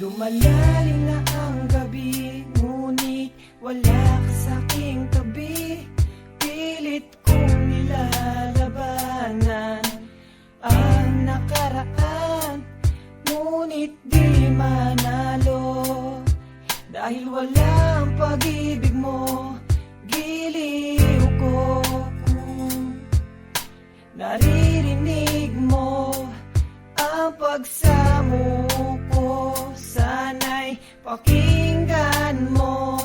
Lumalalim na ang gabi, ngunit wala ka sa'king tabi. Pilit kong nilalabanan ang nakaraan, ngunit di manalo. Dahil walang pag-ibig mo, giliw ko kung naririnig mo ang pagsamo ko. Sana'y pakinggan mo.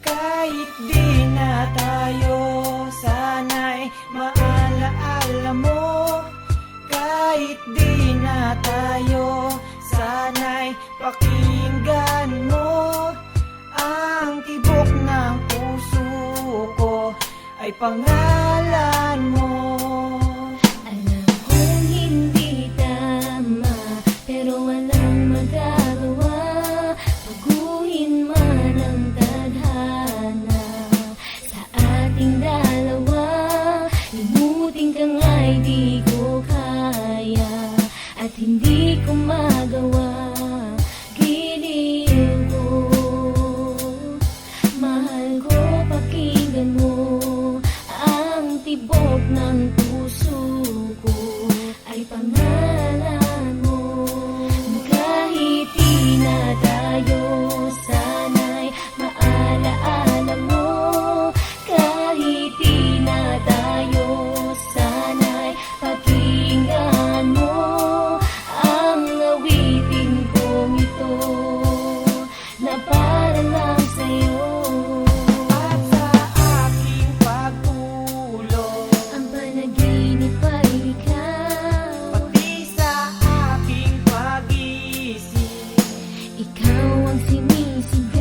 Kahit di na tayo, sana'y maalaala mo. Kahit di na tayo, sana'y pakinggan mo. Ang tibok ng puso ko ay pangalan mo. Di ko kaya at hindi ko magawa. Giliw ko, mahal ko, pakinggan mo. Ang tibok ng puso ko ay pangalan mo. Kahit di na tayo, sana'y maalaala mo. Kahit di na tayo, pakinggan mo ang awitin kong ito na para lang sa'yo. At sa aking pagtulog, ang panaginip ay ikaw. pati sa aking pag-isip, Ikaw ang sinisigaw.